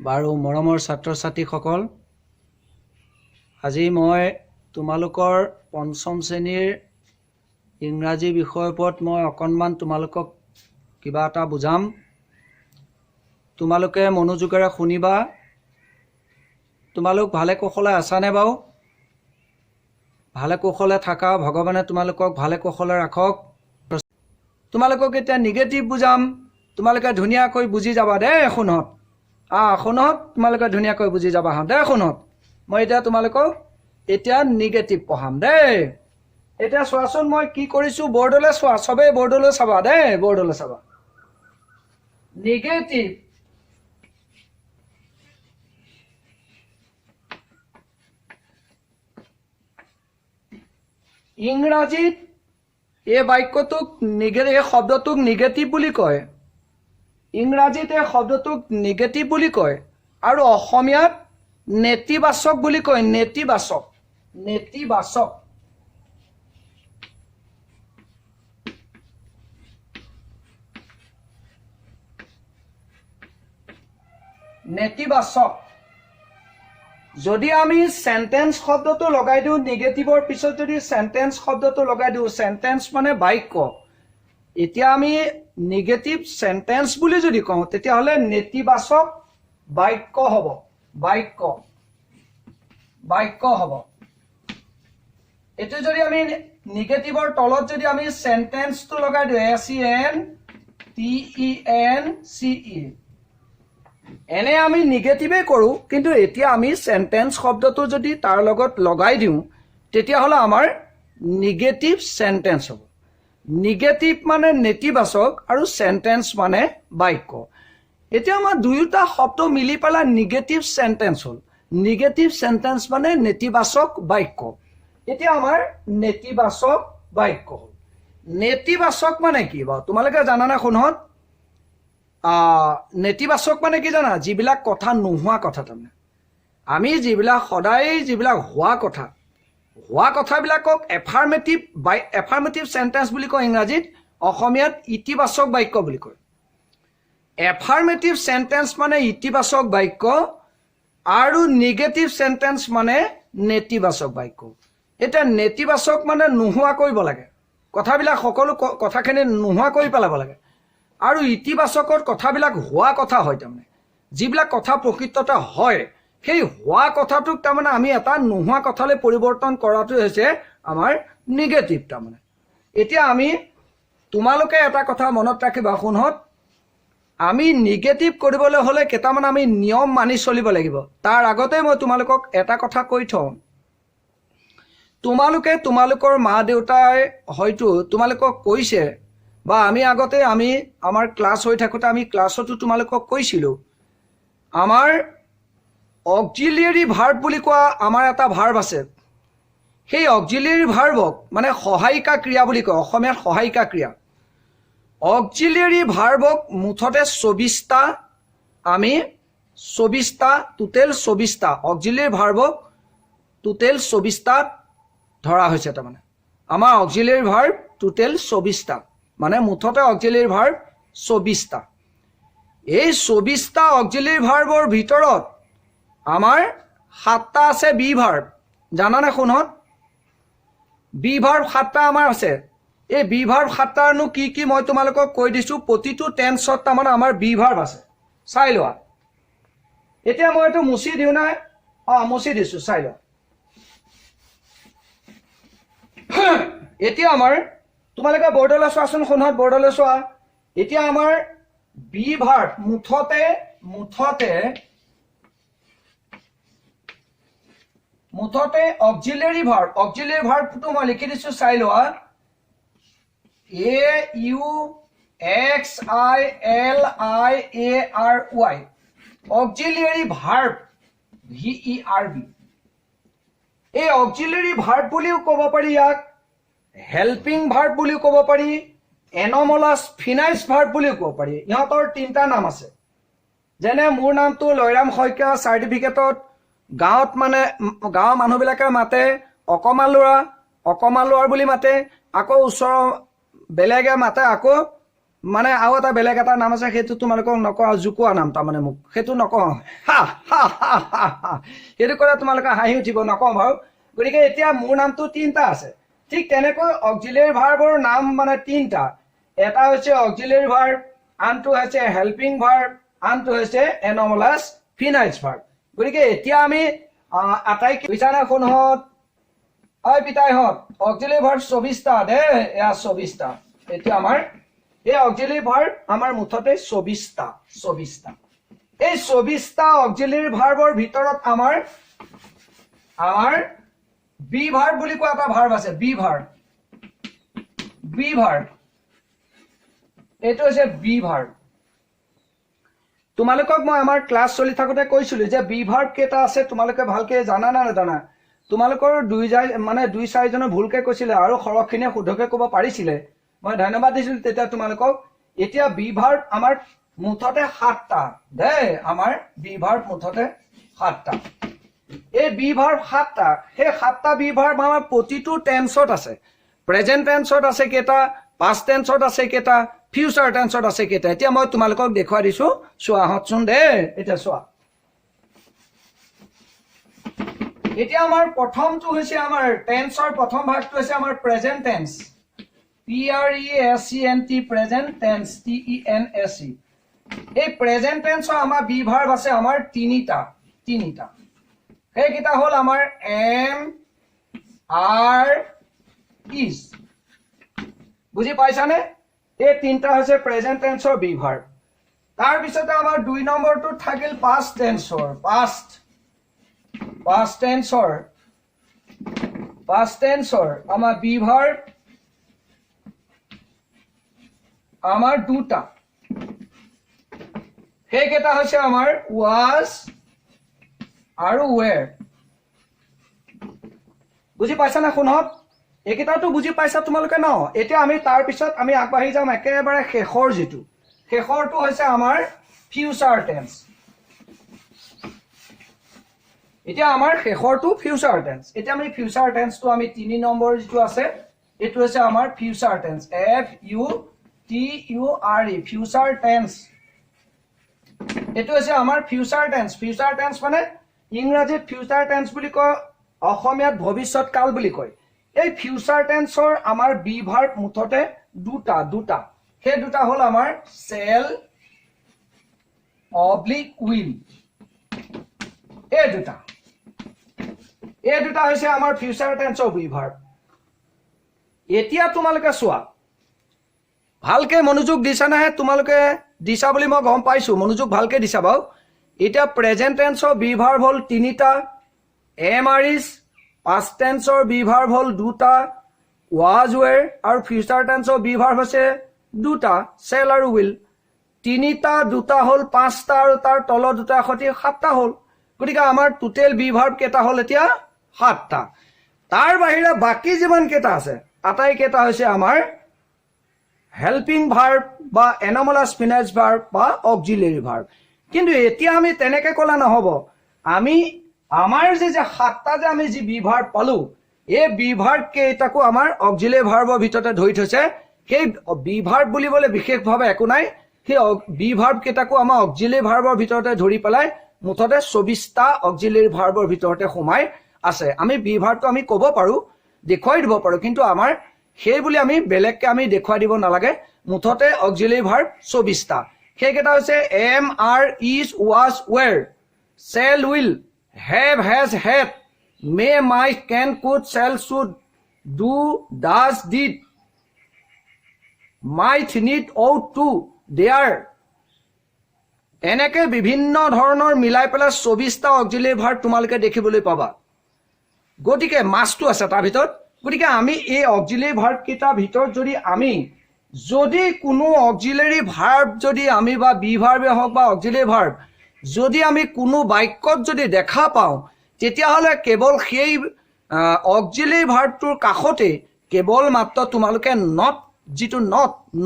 বাৰু মৰমৰ ছাত্ৰ ছাত্ৰীসকল, আজি মই তোমালোকৰ পঞ্চম শ্ৰেণীৰ ইংৰাজী বিষয়ৰ ওপৰত মই অকণমান তোমালোকক কিবা এটা বুজাম। তোমালোকে মনোযোগেৰে শুনিবা। তোমালোক ভালে কুশলে আছানে বাৰু? ভালে কুশলে থাকা, ভগৱানে তোমালোকক ভালে কুশলে ৰাখক। তোমালোকক এতিয়া নিগেটিভ বুজাম, তোমালোকে ধুনীয়াকৈ বুজি যাবা দেই। শুনহঁত শুনহঁত, তোমালোকে ধুনীয়াকৈ বুজি যাবা দেই। শুনহঁত, মই এতিয়া তোমালোকক এতিয়া নিগেটিভ পঢ়াম দেই। এতিয়া চোৱাচোন মই কি কৰিছো, বৰ্ডলৈ চোৱা, চবেই বৰ্ডলৈ চাবা দেই, বৰ্ডলৈ চাবা। নিগেটিভ ইংৰাজীত এই বাক্যটোক এই শব্দটোক নিগেটিভ বুলি কয়। ইংৰাজীত এই শব্দটোক নিগেটিভ বুলি কয় আৰু অসমীয়াত নেতিবাচক বুলি কয়। নেতিবাচক, নেতিবাচক। নেতিবাচক। যদি আমি সেন্টেন্স শব্দটো লগাই দিওঁ, নিগেটিভৰ পিছত যদি সেন্টেন্স শব্দটো লগাই দিওঁ, সেন্টেন্স মানে বাক্য। এতিয়া আমি নিগেটিভ সেন্টেন্স বুলি যদি কওঁ, তেতিয়াহ'লে নেতিবাচক বাক্য হ'ব। বাক্য, বাক্য হ'ব। এইটো যদি আমি নিগেটিভৰ তলত যদি আমি সেন্টেন্সটো লগাই দিওঁ, SENTENCE, এনে আমি নিগেটিভে কৰোঁ, কিন্তু এতিয়া আমি সেন্টেন্স শব্দটো যদি তাৰ লগত লগাই দিওঁ, তেতিয়াহ'লে আমাৰ নিগেটিভ সেন্টেন্স হ'ব। নিগেটিভ মানে নেতিবাচক আৰু সেন্টেন্স মানে বাক্য। এতিয়া আমাৰ দুয়োটা শব্দ মিলি পেলাই নিগেটিভ সেন্টেন্স হ'ল। নিগেটিভ সেন্টেন্স মানে নেতিবাচক বাক্য। এতিয়া আমাৰ নেতিবাচক বাক্য হ'ল। নেতিবাচক মানে কি বাৰু তোমালোকে জানানে? শুনহঁত, নেতিবাচক মানে কি জানা? যিবিলাক কথা নোহোৱা কথা। তাৰমানে আমি যিবিলাক সদায় যিবিলাক হোৱা কথাবিলাকক এফাৰ্মেটিভ সেন্টেন্স বুলি কয় ইংৰাজীত। অসমীয়াত ইতিবাচক বাক্য বুলি কয়। এফাৰ্মেটিভ সেন্টেন্স মানে ইতিবাচক বাক্য আৰু নিগেটিভ সেন্টেন্স মানে নেতিবাচক বাক্য। এতিয়া নেতিবাচক মানে নোহোৱা কৰিব লাগে, কথাবিলাক সকলো কথাখিনি নোহোৱা কৰি পেলাব লাগে। আৰু ইতিবাচকত কথাবিলাক হোৱা কথা হয়। তাৰমানে যিবিলাক কথা প্ৰকৃততে হয়, সেই হোৱা কথাটোক তাৰমানে আমি এটা নোহোৱা কথালৈ পৰিৱৰ্তন কৰাটো হৈছে আমাৰ নিগেটিভ। তাৰমানে এতিয়া আমি তোমালোকে এটা কথা মনত ৰাখিবা। শুনহঁত, আমি নিগেটিভ কৰিবলৈ হ'লে কেইটামান আমি নিয়ম মানি চলিব লাগিব। তাৰ আগতে মই তোমালোকক এটা কথা কৈ থওঁ। তোমালোকে তোমালোকৰ মা দেউতাই হয়তো তোমালোকক কৈছে, বা আমি আগতে আমাৰ ক্লাছ হৈ থাকোঁতে আমি ক্লাছতো তোমালোকক কৈছিলোঁ, আমাৰ অক্সিলিয়াৰী ভাৰ্ব বুলি কোৱা আমাৰ এটা ভাৰ্ব আছে। সেই অক্সিলিয়াৰী ভাৰ্বক মানে সহায়িকা ক্ৰিয়া বুলি কয়। অসমীয়াত সহায়িকা ক্ৰিয়া। অক্সিলিয়াৰী ভাৰ্বক মুঠতে 24টা, আমি 24টা, টোটেল 24টা অক্সিলিয়াৰী ভাৰ্বক টোটেল 24টাত ধৰা হৈছে। তাৰমানে আমাৰ অক্সিলিয়াৰী ভাৰ্ব টোটেল 24টা, মানে মুঠতে অক্সিলিয়াৰী ভাৰ্ব 24টা। এই 24টা অক্সিলিয়াৰী ভাৰ্বৰ ভিতৰত আমাৰ 7টা আছে বি ভাৰ্ব। জানানে? শুনহঁত, বি ভাৰ্ব 7টা আমাৰ আছে। এই বি ভাৰ্ব 7টাৰনো কি কি মই তোমালোকক কৈ দিছোঁ। প্ৰতিটো টেন্সত তাৰমানে আমাৰ বি ভাৰ্ব আছে। চাই লোৱা। এতিয়া মই এইটো মুচি দিওঁ নাই? মুচি দিছোঁ, চাই লোৱা। এতিয়া আমাৰ তোমালোকে বৰ্ডলৈ চোৱাচোন। শুনহঁত, বৰ্ডলৈ চোৱা। এতিয়া আমাৰ বি ভাৰ্ব মুঠতে অক্সিলিয়াৰী ভাৰ্ব। অক্সিলিয়াৰী ভাৰ্বটো মই লিখি দিছোঁ, চাই লোৱা। AUXILIARY, auxiliary verb, VERB। এই অক্সিলিয়াৰী ভাৰ্ব বুলিও ক'ব পাৰি, ইয়াক হেল্পিং ভাৰ্ব বুলিও ক'ব পাৰি, এনমলাছ ফিনাইজ ভাৰ্ব বুলিও ক'ব পাৰি। ইহঁতৰ 3টা নাম আছে। যেনে মোৰ নামটো লয়ৰাম শইকীয়া। চাৰ্টিফিকেটত গাঁৱত মানে গাঁৱৰ মানুহবিলাকে মাতে অকমা ল'ৰা বুলি মাতে। আকৌ ওচৰৰ বেলেগে মাতে আকৌ মানে আৰু এটা বেলেগ এটা নাম আছে, সেইটো তোমালোকক নকওঁ, জোকোৱা নাম তাৰমানে মোক, সেইটো নকওঁ। সেইটো ক'লে তোমালোকে হাঁহি উঠিব, নকওঁ বাৰু। গতিকে এতিয়া মোৰ নামটো 3টা আছে। ঠিক তেনেকৈ অক্সিলিয়াৰী ভাৰ্বৰ নাম মানে 3টা। এটা হৈছে অক্সিলিয়াৰী ভাৰ্ব, আনটো হৈছে হেল্পিং ভাৰ্ব, আনটো হৈছে এনমালাছ ফিনাইলছ ভাৰ্ব। গতিকে এতিয়া আমি আটাইকে বিছানা শুনহঁত, হয় পিতাইহঁত, অক্সিলিয়াৰী ভাৰ্ব 24টা দেই, এয়া 24টা। এতিয়া আমাৰ এই অক্সিলিয়াৰী ভাৰ্ব আমাৰ মুঠতে 24টা। এই 24টা অক্সিলিয়াৰী ভাৰ্বৰ ভিতৰত আমাৰ বি ভাৰ্ব বুলি কোৱা এটা ভাৰ্ব আছে, বি ভাৰ্ব। এইটো হৈছে বি ভাৰ্ব। তোমালোকক মই আমাৰ ক্লাছ চলি থাকোঁতে কৈছিলো যে বি ভাৰ্ব কেইটা আছে, তোমালোকে ভালকে জানা না নাজানা? তোমালোকৰ দুই 4জনে ভুলকে কৈছিলে আৰু সৰহখিনিয়ে শুদ্ধকে ক'ব পাৰিছিলে, মই ধন্যবাদ দিছিলো তেতিয়া তোমালোকক। এতিয়া বি ভাৰ্ব আমাৰ মুঠতে 7টা দেই, আমাৰ বি ভাৰ্ব মুঠতে 7টা। এই বি ভাৰ্ব 7টা, সেই 7টা বি ভাৰ্ব আমাৰ প্ৰতিটো টেন্সত আছে। প্ৰেজেন্ট টেন্সত আছে কেইটা, পাষ্ট টেন্সত আছে কেইটা, ফিউচাৰ টেন্সত আছে কেইটা। এতিয়া মই তোমালোকক দেখুৱাই দিছো, চোৱাহঁতচোন দেই। এতিয়া চোৱা, এতিয়া আমাৰ প্ৰথমটো হৈছে আমাৰ টেন্সৰ প্ৰথম ভাগটো হৈছে আমাৰ present tense, PRESENT, present tense, TENSE। এই প্ৰেজেন্ট টেন্সৰ আমাৰ বি ভাৰ্ব আছে আমাৰ 3টা। সেইকেইটা হ'ল আমাৰ এম, আৰ, ইজ। বুজি পাইছানে? এই 3টা হৈছে প্ৰেজেন্ট টেন্সৰ বি ভাৰ্ব। তাৰপিছতে আমাৰ 2 নম্বৰটো থাকিল পাষ্ট টেন্সৰ, পাষ্ট টেন্সৰ আমাৰ বি ভাৰ্ব আমাৰ 2টা। সেইকেইটা হৈছে আমাৰ ৱাজ আৰু ৱেৰ। বুজি পাইছা না শুনক? এইকেইটাতো বুজি পাইছা তোমালোকে ন? এতিয়া আমি তাৰপিছত আমি আগবাঢ়ি যাম একেবাৰে শেষৰটো হৈছে আমাৰ ফিউচাৰ টেন্স। এতিয়া আমাৰ শেষৰটো ফিউচাৰ টেন্স। এতিয়া আমি ফিউচাৰ টেন্সটো আমি 3 নম্বৰ যিটো আছে, এইটো হৈছে আমাৰ future tense, FUTURE, future tense. এইটো হৈছে আমাৰ ফিউচাৰ টেন্স। ফিউচাৰ টেন্স মানে ইংৰাজীত ফিউচাৰ টেন্স বুলি কয়, অসমীয়াত ভৱিষ্যৎ কাল বুলি কয়। এই ফিউচাৰ টেন্সৰ আমাৰ বি ভাৰ্ব মুঠতে 2টা। সেই 2টা হ'ল আমাৰ চেল, উইল। এই 2টা হৈছে আমাৰ ফিউচাৰ টেন্সৰ বি ভাৰ্ব। এতিয়া তোমালোকে চোৱা, ভালকে মনোযোগ দিছা নাহে? তোমালোকে দিছা বুলি মই গম পাইছো, মনোযোগ ভালকে দিছা বাৰু। এতিয়া প্ৰেজেন্ট টেন্সৰ বি ভাৰ্ব হ'ল 3টা, এম আৰ ইজ। পাষ্ট টেন্সৰ বি ভাৰ্ব হ'ল 2টা, ৱাজ ৱেৰ। আৰু ফিউচাৰ টেন্সৰ বি ভাৰ্ব হৈছে 2টা, চেল আৰু উইল। 3টা, 2টা হ'ল 5টা, আৰু তাৰ তলৰ 2টা সৈতে 7টা হ'ল। গতিকে আমাৰ টোটেল বি ভাৰ্ব কেইটা হ'ল এতিয়া 7টা। তাৰ বাহিৰে বাকী যিমান কেইটা আছে আটাইকেইটা হৈছে আমাৰ হেল্পিং ভাৰ্ব বা এনমালাছ ফিনাইলছ ভাৰ্ব বা অক্সিলিয়াৰী ভাৰ্ব। কিন্তু এতিয়া আমি তেনেকে ক'লে নহ'ব। আমি আমাৰ যে 7টা যে আমি যি বি ভাৰ্ব পালো, এই বি ভাৰ্ব কেইটাকো আমাৰ অক্সিলিয়াৰী ভাৰ্বৰ ভিতৰতে ধৰি থৈছে। সেই বি ভাৰ্ব বুলিবলৈ বিশেষভাৱে একো নাই, সেই বি ভাৰ্ব কেইটাকো আমাৰ অক্সিলিয়াৰী ভাৰ্বৰ ভিতৰতে ধৰি পেলাই মুঠতে 24টা অক্সিলিয়াৰী ভাৰ্বৰ ভিতৰতে সোমাই আছে। আমি বি ভাৰ্বটো আমি ক'ব পাৰো, দেখুৱাই দিব পাৰো, কিন্তু আমাৰ সেই বুলি আমি বেলেগকে আমি দেখুৱাই দিব নালাগে। মুঠতে অক্সিলিয়াৰী ভাৰ্ব 24টা। সেইকেইটা হৈছে am, are, is, was, were, shall, will, have, has, had, may, might, can, could, shall, should, do, does, did, might, need, ought to, dare। এনেকে বিভিন্ন ধৰণৰ মিলাই পেলাই 24টা অক্সিলিয়াৰী ভাৰ্ব তোমালোকে দেখিবলৈ পাবা। গতিকে মাছটো আছে তাৰ ভিতৰত। গতিকে আমি এই অক্সিলিয়াৰী ভাৰ্ব কেইটাৰ ভিতৰত যদি কোনো অক্সিলিয়াৰী ভাৰ্ব যদি আমি বা বি ভাৰ্বে হওক বা অক্সিলিয়াৰী ভাৰ্ব যদি আমি কোনো বাক্যত যদি দেখা পাওঁ, তেতিয়াহ'লে কেৱল সেই অক্সিলিয়াৰী ভাৰ্বটোৰ কাষতে কেৱল মাত্ৰ তোমালোকে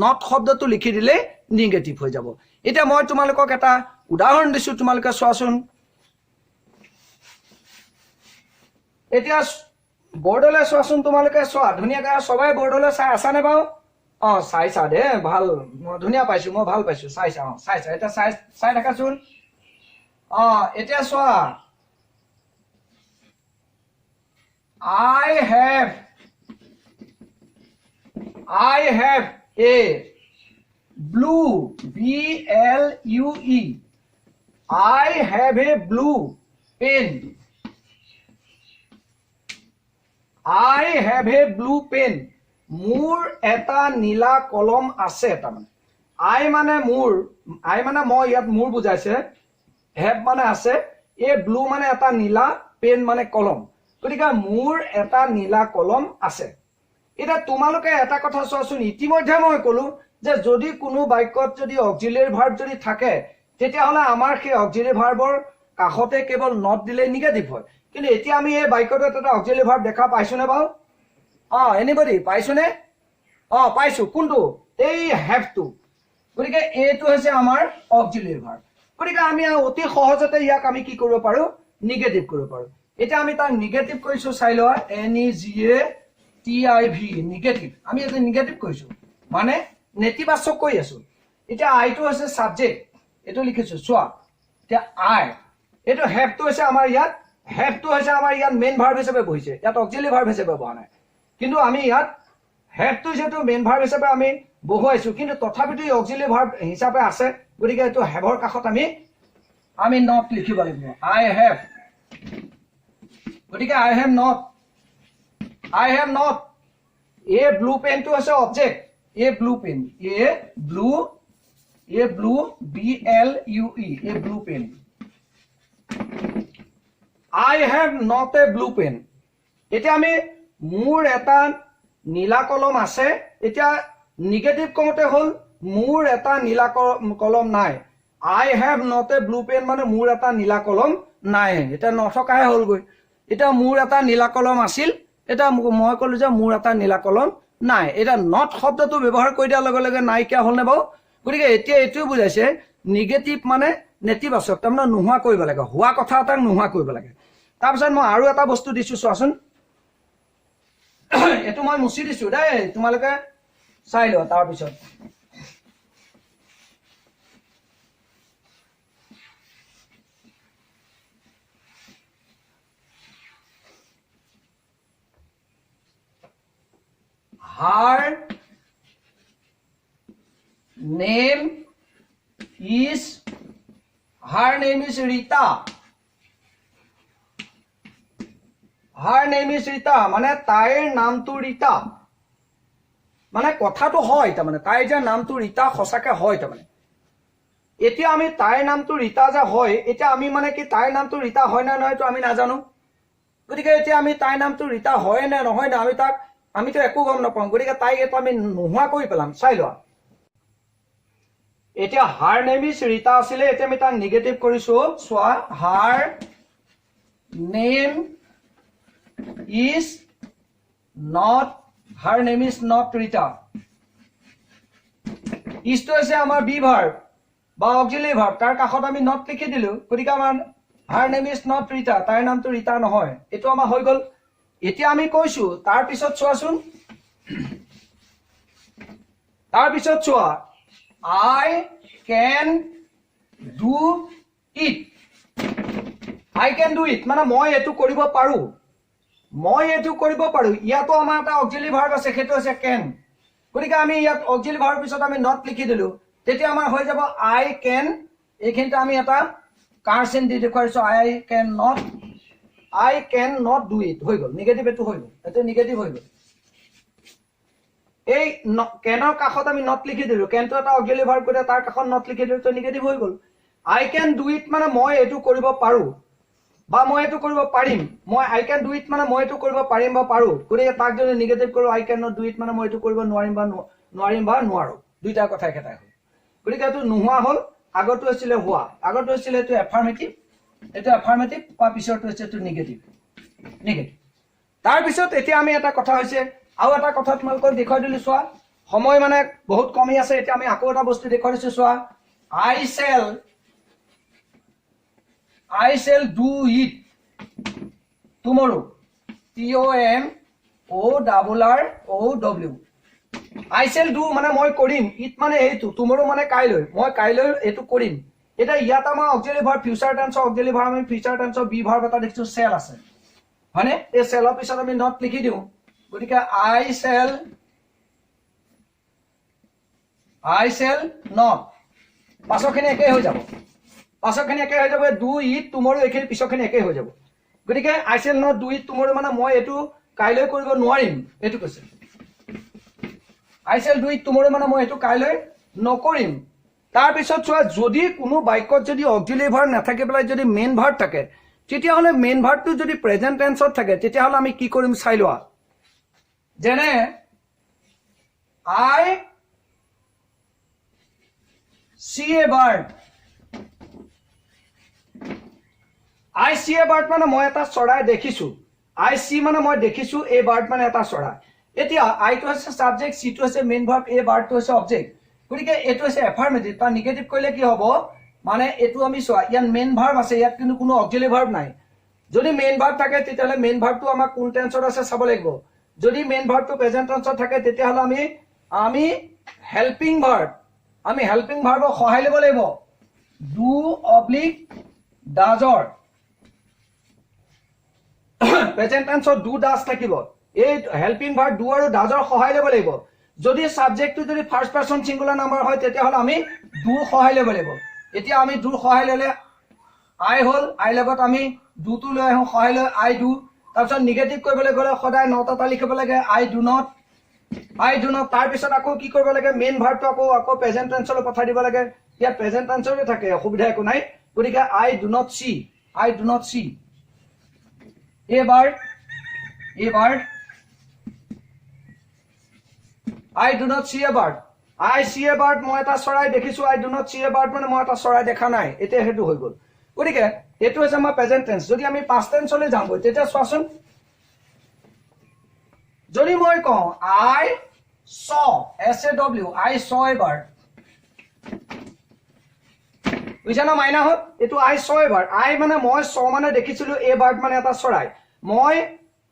নট শব্দটো লিখি দিলে নিগেটিভ হৈ যাব। এতিয়া মই তোমালোকক এটা উদাহৰণ দিছো, তোমালোকে চোৱাচোন। এতিয়া বৰ্ডলৈ চোৱাচোন, তোমালোকে চোৱা ধুনীয়াকৈ। সবাই বৰ্ডলৈ চাই আছানে বাৰু? চাইছা দে ভাল ধুনীয়া পাইছো মই ভাল পাইছো চাইছা চাইছা এটা চাই থাকাচোন এতিয়া চোৱা I have a blue BLUE I have a blue pen I have a blue pen মোৰ এটা নীলা কলম আছে তাৰমানে I মানে মোৰ I মানে মই ইয়াত মোৰ বুজাইছে have মানে আছে এ ব্লু মানে এটা নীলা পেন মানে কলম গতিকে মোৰ এটা নীলা কলম আছে এটা তোমালোকে এটা কথা চোৱাচোন ইতিমধ্যে মই কলো যে যদি কোনো বাক্যত যদি অক্সিলিয়াৰী ভাৰ্ব যদি থাকে তেতিয়াহলে আমাৰ সেই অক্সিলিয়াৰী ভাৰ্বৰ কাষতে কেৱল নট দিলে নিগেটিভ হয় কিন্তু এতিয়া আমি এই বাক্যটোত এটা অক্সিলিয়াৰী ভাৰ্ব দেখা পাইছোনে বাৰু এনিবডি পাইছোনে পাইছো কোনটো এই হ্যাভ টু গতিকে এইটো হৈছে আমাৰ অক্সিলিয়াৰী ভাৰ্ব গতিকে আমি অতি সহজতে ইয়াক আমি কি কৰিব পাৰো নিগেটিভ কৰিব পাৰো এটা আমি তাৰ নিগেটিভ কৰিছো চাই লোৱা NEGATIV নিগেটিভ আমি এটা নিগেটিভ কৰিছো মানে নেতিবাচক কৈ আছো এটা আইটো আছে সাবজেক্ট এটো লিখিছো চোৱা এটা আই এটো হ্যাভ টু আছে আমাৰ ইয়াত মেইন ভাৰ্ব হিচাপে বহিছে ইয়াত অক্সিলিয়াৰী ভাৰ্ব হিচাপে বহা নাই কিন্তু আমি ইয়াত হ্যাভ টু যেটো মেইন ভাৰ্ব হিচাপে আমি বহুৱাইছো কিন্তু তথাপিতো অক্সিলিয়াৰী ভাৰ্ব হিচাপে আছে গতিকে এটো হ্যাভৰ কাষত আমি নট লিখিব লাগিব আই হ্যাভ গতিকে I have not a blue pen to as object a blue pen a blue BLUE a blue pen I have not a blue pen এটা আমি মোৰ এটা নীলা কলম আছে এটা নিগেটিভ কমতে হল মোৰ এটা নীলা কলম নাই I have not a blue pen মানে মোৰ এটা নীলা কলম নাই এটা নথকাহে হল গৈ এটা মোৰ এটা নীলা কলম আছিল এটা মই কলো যে মোৰ এটা নীলা কলম নাই এটা নট শব্দটো ব্যৱহাৰ কৰি দিয়াৰ লগে লগে নাইকিয়া হল নে বাৰু গতিকে এতিয়া এইটো বুজাইছে নিগেটিভ মানে নেতিবাচক তাৰমানে নোহোৱা কৰিব লাগে হোৱা কথা এটা নোহোৱা কৰিব লাগে তাৰপিছত মই আৰু এটা বস্তু দিছো চোৱাচোন এটো মই মুছি দিছো দেই তোমালোকে চাই লোৱা তাৰপিছত Her name is Rita. Her name is Rita. মানে তাইৰ নামটো ৰীতা মানে কথাটো হয় তাৰমানে তাইৰ যে নামটো ৰীতা সঁচাকে হয় তাৰমানে এতিয়া আমি তাইৰ নামটো ৰীতা যে হয় এতিয়া আমি মানে কি তাইৰ নামটো ৰীতা হয় না নহয় তো আমি নাজানো গতিকে এতিয়া আমি তাইৰ নামটো ৰীতা হয় না নহয় না আমি তো একো গম নাপাওঁ গতিকে তাইক এটা আমি নোহোৱা কৰি পেলাম চাই লোৱা এতিয়া হাৰ নেম ইজ ৰীতা আছিলে এতিয়া আমি তাৰ নিগেটিভ কৰিছো চোৱা হাৰ নেম ইজ নট ৰীতা ইজটো হৈছে আমাৰ বি ভাৰ্ব বা অক্সিলিয়াৰী ভাৰ্ব তাৰ কাষত আমি নট লিখি দিলো গতিকে আমাৰ হাৰ নেম ইজ নট ৰীতা তাইৰ নামটো ৰীতা নহয় এটো আমাৰ হৈ গল এতিয়া আমি কৈছো তাৰ পিছত চোৱাচোন তাৰ পিছত চোৱা I can do it মানে মই এটো কৰিব পাৰো ইয়াতো আমাৰ এটা অক্সিলিয়াৰী ভাৰ্ব আছে সেইটো আছে can গতিকে আমি ইয়াত অক্সিলিয়াৰী ভাৰ্ব পিছত আমি নট লিখি দিলো তেতিয়া আমাৰ হৈ যাব I can এইখিনিতে আমি এটা কাৰসেন দি দেখুৱাইছো I can not do it হৈ গল নিগেটিভ এটো হৈ গল এটো নিগেটিভ হৈ গল এই কেনৰ কাষত আমি নট লিখি দিলো কেনটো এটা অক্সিলিয়াৰী ভাৰ্ব কৰি তাৰ কাষত নট লিখি দিলো তো নিগেটিভ হৈ গল I can do it মানে মই এটো কৰিব পাৰো বা মই এটো কৰিব পাৰিম I can do it মানে মই এটো কৰিব পাৰিম বা পাৰো গতিকে তাক যদি নিগেটিভ কৰো I cannot do it মানে মই এটো কৰিব নোৱাৰিম বা নোৱাৰো দুইটা কথা একেটাই হ'ল গতিকে এটো নোহোৱা হ'ল আগতো আছিল হোৱা আগতো আছিল এটো এফাৰ্মেটিভ বা পিছৰটো হৈছে এটো নিগেটিভ তাৰ পিছত এতিয়া আমি এটা কথা হৈছে আৰু এটা কথা তোমালোকক দেখাই দিলো চোৱা সময় মানে বহুত কমি আছে এতিয়া আমি আকৌ এটা বস্তু দেখাই দিছো চোৱা I shall do it tomorrow TOMORROW I shall do মানে মই কৰিম, ইট মানে এইটো, tomorrow মানে কাইলৈ, মই কাইলৈ এইটো কৰিম। এটা ইয়াত আমাৰ অক্সিলাৰি ভাৰ্ব ফিউচাৰ টেন্সৰ অক্সিলাৰি ভাৰ্ব আমি ফিউচাৰ টেন্সৰ বি ভাৰ্ব এটা দেখিছো shall আছে হয়নে? এই shall পিছত আমি not লিখি দিওঁ, গতিকে I shall not পাছৰখিনি একেই হৈ যাব, পাছৰখিনি একেই হৈ যাব, do it tomorrow এইখিনি পিছৰখিনি একেই হৈ যাব। গতিকে I shall not do it tomorrow মানে মই এইটো কাইলৈ কৰিব নোৱাৰিম, এইটো কৈছে। I shall do it tomorrow মানে মই এইটো কাইলৈ নকৰিম। তাৰ পিছত চোৱা, যদি কোনো বাক্যত যদি অক্সিলাৰি ভাৰ্ব নাথাকে পেলাই যদি মেইন ভাৰ্ব থাকে, তেতিয়াহ'লে মেইন ভাৰ্বটো যদি প্ৰেজেন্ট টেন্সত থাকে, তেতিয়াহ'লে আমি কি কৰিম চাই লোৱা। যেনে I see a bird, I see a bird মানে মই এটা চৰাই দেখিছো, I see মানে মই দেখিছো, a bird মানে এটা চৰাই। এতিয়া I টো আছে সাবজেক্ট, C টো আছে মেইন ভাৰ্ব, a bird টো আছে অবজেক্ট। গতিকে এইটো আছে এফাৰ্মেটিভ, তাৰ নিগেটিভ কৰিলে কি হ'ব, মানে এইটো আমি চোৱা ইয়াত মেইন ভাৰ্ব আছে, ইয়াত কিন্তু কোনো অক্সিলাৰি ভাৰ্ব নাই। যদি মেইন ভাৰ্ব থাকে তেতিয়াহ'লে মেইন ভাৰ্বটো আমাক কোন টেন্সত আছে চাব লাগিব। যদি মেইন ভাৰ্বটো প্ৰেজেন্ট টেন্সত থাকে তেতিয়াহ'লে আমি হেল্পিং ভাৰ্ব, আমি হেল্পিং ভাৰ্বক সহায় ল'ব লাগিব, ডু অব্লিক ডাজৰ। প্ৰেজেন্ট টেন্সত ডু ডাজ থাকিব, এই হেল্পিং ভাৰ্ব ডু আৰু ডাজৰ সহায় ল'ব লাগিব। যদি সাবজেক্টটো যদি ফাৰ্ষ্ট পাৰ্সন সিঙ্গুলাৰ নাম্বাৰ হয় তেতিয়াহ'লে আমি ডুৰ সহায় ল'ব লাগিব। এতিয়া আমি ডুৰ সহায় ল'লে আই হ'ল, আই লগত আমি ডুটো লৈ আহোঁ সহায় লৈ আই ডু। তাৰপিছত নিগেটিভ কৰিবলৈ গ'লে সদায় নটা লিখিব লাগে, I do not, I do not. তাৰপিছত আকৌ কি কৰিব লাগে, মেইন ভাৰ্বটো আকৌ প্ৰেজেন্ট টেন্সলৈ পঠাই দিব লাগে। ইয়াত প্ৰেজেন্ট টেন্সৰে থাকে, অসুবিধা একো নাই। গতিকে I do not see, I do not see এইবাৰ I do not see a bird, I see a bird মই এটা চৰাই দেখিছো, I do not see a bird মানে মই এটা চৰাই দেখা নাই, এতিয়া হেতু হৈ গ'ল। গতিকে এটো আছে আমাৰ প্ৰেজেন্ট টেন্স। যদি আমি পাস্ট টেন্সলৈ যাম তেতিয়া চোৱাচোন, যদি মই কওঁ I saw, SAW, I saw a bird, বুঝা না মাইনা হত, এটো I saw a bird, I মানে মই saw মানে দেখিছিলো, a bird মানে এটা চৰাই, মই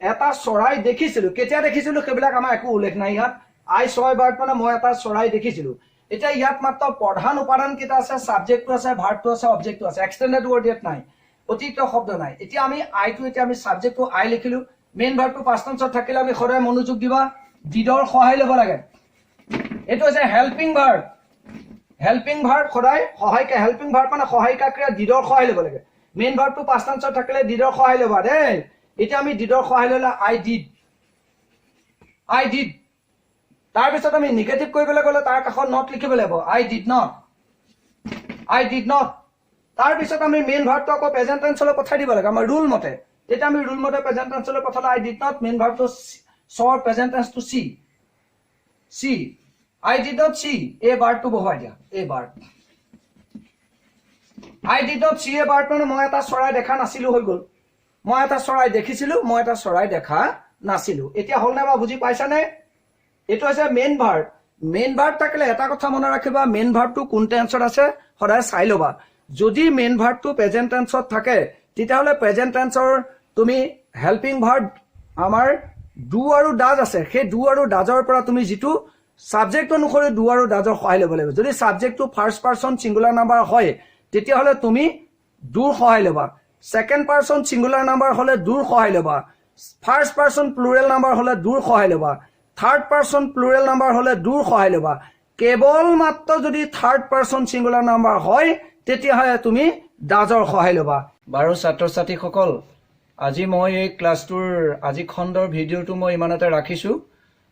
এটা চৰাই দেখিছিলো, কেতিয়া দেখিছিলো সেইবিলাক আমাৰ একো উল্লেখ নাই ইয়াত। I saw a bird মানে মই এটা চৰাই দেখিছিলো। এতিয়া ইয়াত মাত্ৰ প্ৰধান উপাদান কেইটা আছে, সাবজেক্টটো আছে, ভাৰ্বটো আছে, অবজেক্টটো আছে, এক্সটেন্ডেড ওয়াৰ্ড ইয়াত নাই, অতিৰিক্ত শব্দ নাই। এতিয়া আমি I টো, এতিয়া আমি সাবজেক্টটো I লিখিলো, মেইন ভাৰ্বটো পাস্ট টেন্সত থাকিলে আমি সদায় মনোযোগ দিবা, ডিডৰ সহায় ল'ব লাগে। এটো আছে হেল্পিং ভাৰ্ব, হেল্পিং ভাৰ্ব সদায় সহায়িকা, হেল্পিং ভাৰ্ব মানে সহায়িকা ক্ৰিয়া, ডিডৰ সহায় ল'ব লাগে। মেইন ভাৰ্বটো পাস্ট টেন্সত থাকিলে ডিডৰ সহায় ল'বা দেই। এতিয়া আমি ডিডৰ সহায় ল'লে I did। তাৰপিছত আমি নিগেটিভ কৰিবলৈ গ'লে তাৰ কাষত নট লিখিব লাগিব, I did not। তাৰপিছত আমি মেইন ভাৰ্বটো আকৌ প্ৰেজেন্ট টেন্সলৈ পঠাই দিব লাগে আমাৰ ৰুল মতে। তেতিয়া আমি ৰুল মতে প্ৰেজেন্ট টেন্সলৈ পঠালে I did not, মেইন ভাৰ্বটো saw, প্ৰেজেন্ট টেন্সটো see, I did not see, এই বাৰ্বটো বহুৱাই দিয়া, এই verb I did not see a bird মানে মই এটা চৰাই দেখা নাছিলো হৈ গ'ল। মই এটা চৰাই দেখিছিলো, মই এটা চৰাই দেখা নাছিলো। এতিয়া হ'ল নে বা বুজি পাইছা নে? এটো আছে মেইন ভাৰ্ব। মেইন ভাৰ্ব থাকিলে এটা কথা মনে ৰাখিবা, মেইন ভাৰ্বটো কোন টেন্সত আছে সদায় চাই ল'বা। যদি মেইন ভাৰ্বটো প্ৰেজেন্ট টেন্সত থাকে তেতিয়াহ'লে প্ৰেজেন্ট টেন্সৰ তুমি হেল্পিং ভাৰ্ব আমাৰ ডু আৰু ডাজ আছে, সেই ডু আৰু ডাজৰ পৰা তুমি যিটো সাবজেক্ট অনুসৰি ডু আৰু ডাজৰ সহায় ল'ব লাগিব। যদি সাবজেক্টটো ফাৰ্ষ্ট পাৰ্সন সিঙ্গুলাৰ নাম্বাৰ হয় তেতিয়াহ'লে তুমি ডুৰ সহায় ল'বা, সেকেন্ড পাৰ্সন সিঙ্গুলাৰ নাম্বাৰ হলে ডুৰ সহায় ল'বা, ফাৰ্ষ্ট পাৰ্সন প্লুৰেল নাম্বাৰ হলে ডুৰ সহায় ল'বা, থাৰ্ড পাৰ্সন প্লুৰেল নাম্বাৰ হলে ডুৰ সহায় ল'বা। কেৱল মাত্ৰ যদি থাৰ্ড পাৰ্সন সিঙ্গুলাৰ নাম্বাৰ হয় তেতিয়াহ'লে তুমি ডাজৰ সহায় ল'বা। বাৰু ছাত্ৰ ছাত্ৰীসকল, আজি মই এই ক্লাছটোৰ আজি খণ্ডৰ ভিডিঅ'টো মই ইমানতে ৰাখিছো,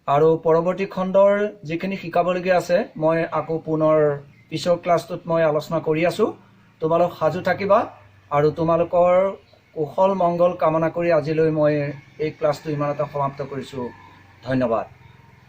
আৰু পৰৱৰ্তী খণ্ডৰ যিখিনি শিকাবলগীয়া আছে মই আকৌ পুনৰ পিছৰ ক্লাছটোত মই আলোচনা কৰি আছো। তোমালোক সাজু থাকিবা, আৰু তোমালোকৰ কুশল মংগল কামনা কৰি আজিলৈ মই এই ক্লাছটো ইমানতে সমাপ্ত কৰিছো। ধন্যবাদ।